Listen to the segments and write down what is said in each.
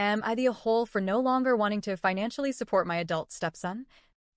Am I the a-hole for no longer wanting to financially support my adult stepson?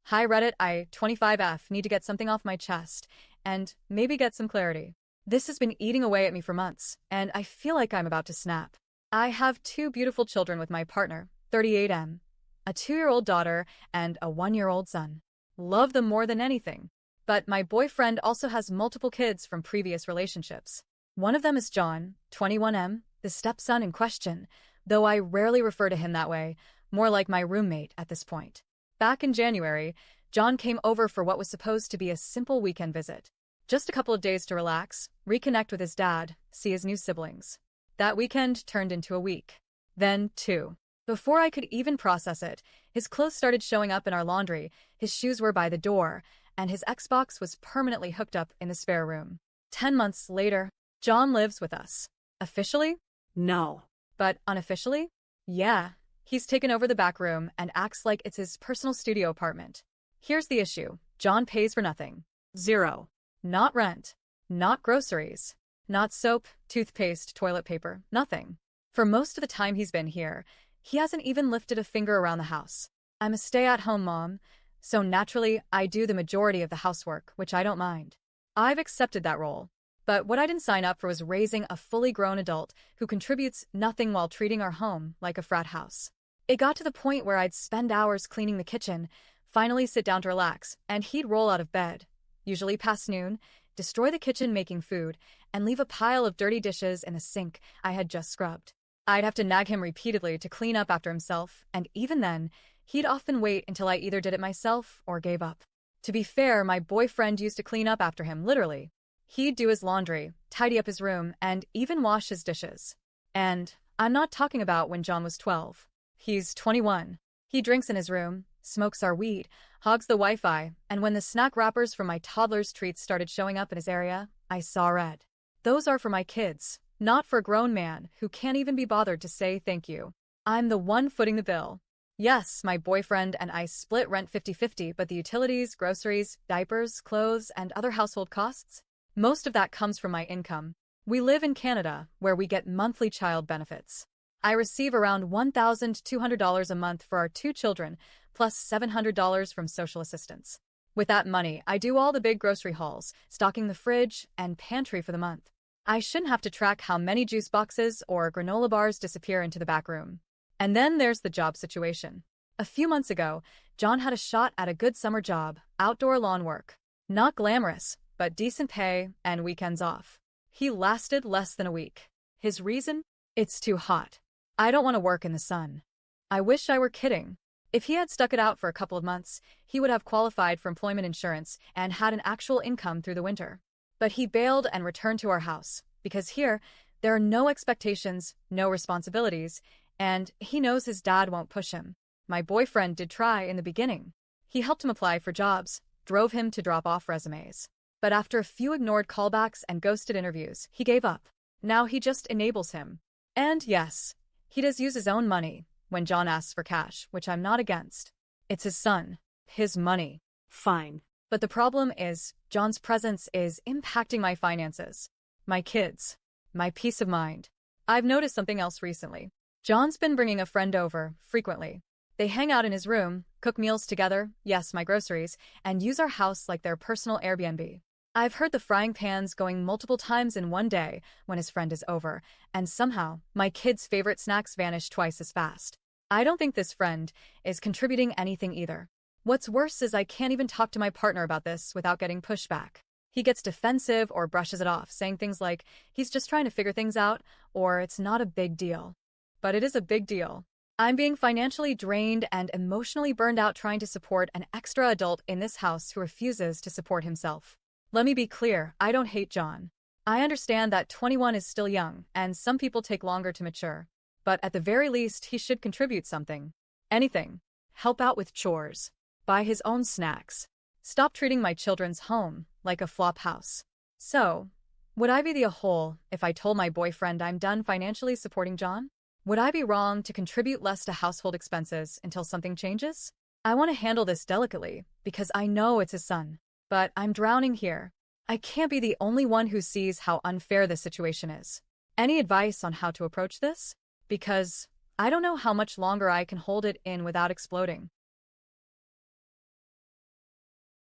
Hi Reddit, I, 25F, need to get something off my chest, and maybe get some clarity. This has been eating away at me for months, and I feel like I'm about to snap. I have two beautiful children with my partner, 38M, a 2-year-old daughter and a 1-year-old son. Love them more than anything. But my boyfriend also has multiple kids from previous relationships. One of them is John, 21M, the stepson in question, though I rarely refer to him that way, more like my roommate at this point. Back in January, John came over for what was supposed to be a simple weekend visit. Just a couple of days to relax, reconnect with his dad, see his new siblings. That weekend turned into a week. Then 2. Before I could even process it, his clothes started showing up in our laundry, his shoes were by the door, and his Xbox was permanently hooked up in the spare room. 10 months later, John lives with us. Officially? No. But unofficially? Yeah. He's taken over the back room and acts like it's his personal studio apartment. Here's the issue. John pays for nothing. Zero. Not rent. Not groceries. Not soap, toothpaste, toilet paper. Nothing. For most of the time he's been here, he hasn't even lifted a finger around the house. I'm a stay-at-home mom, so naturally I do the majority of the housework, which I don't mind. I've accepted that role. But what I didn't sign up for was raising a fully grown adult who contributes nothing while treating our home like a frat house. It got to the point where I'd spend hours cleaning the kitchen, finally sit down to relax, and he'd roll out of bed, usually past noon, destroy the kitchen making food, and leave a pile of dirty dishes in the sink I had just scrubbed. I'd have to nag him repeatedly to clean up after himself, and even then, he'd often wait until I either did it myself or gave up. To be fair, my boyfriend used to clean up after him, literally. He'd do his laundry, tidy up his room, and even wash his dishes. And I'm not talking about when John was 12. He's 21. He drinks in his room, smokes our weed, hogs the Wi-Fi, and when the snack wrappers from my toddler's treats started showing up in his area, I saw red. Those are for my kids, not for a grown man who can't even be bothered to say thank you. I'm the one footing the bill. Yes, my boyfriend and I split rent 50-50, but the utilities, groceries, diapers, clothes, and other household costs? Most of that comes from my income. We live in Canada, where we get monthly child benefits. I receive around $1,200 a month for our 2 children, plus $700 from social assistance. With that money, I do all the big grocery hauls, stocking the fridge and pantry for the month. I shouldn't have to track how many juice boxes or granola bars disappear into the back room. And then there's the job situation. A few months ago, John had a shot at a good summer job, outdoor lawn work. Not glamorous, but decent pay and weekends off. He lasted less than a week. His reason? It's too hot. I don't want to work in the sun. I wish I were kidding. If he had stuck it out for a couple of months, he would have qualified for employment insurance and had an actual income through the winter. But he bailed and returned to our house, because here, there are no expectations, no responsibilities, and he knows his dad won't push him. My boyfriend did try in the beginning. He helped him apply for jobs, drove him to drop off resumes. But after a few ignored callbacks and ghosted interviews, he gave up. Now he just enables him. And yes, he does use his own money when John asks for cash, which I'm not against. It's his son. His money. Fine. But the problem is, John's presence is impacting my finances, my kids, my peace of mind. I've noticed something else recently. John's been bringing a friend over, frequently. They hang out in his room, cook meals together, yes, my groceries, and use our house like their personal Airbnb. I've heard the frying pans going multiple times in one day when his friend is over, and somehow, my kids' favorite snacks vanish twice as fast. I don't think this friend is contributing anything either. What's worse is I can't even talk to my partner about this without getting pushback. He gets defensive or brushes it off, saying things like, he's just trying to figure things out, or it's not a big deal. But it is a big deal. I'm being financially drained and emotionally burned out trying to support an extra adult in this house who refuses to support himself. Let me be clear, I don't hate John. I understand that 21 is still young, and some people take longer to mature. But at the very least, he should contribute something. Anything. Help out with chores. Buy his own snacks. Stop treating my children's home like a flop house. So, would I be the a-hole if I told my boyfriend I'm done financially supporting John? Would I be wrong to contribute less to household expenses until something changes? I want to handle this delicately, because I know it's his son. But I'm drowning here. I can't be the only one who sees how unfair this situation is. Any advice on how to approach this? Because I don't know how much longer I can hold it in without exploding.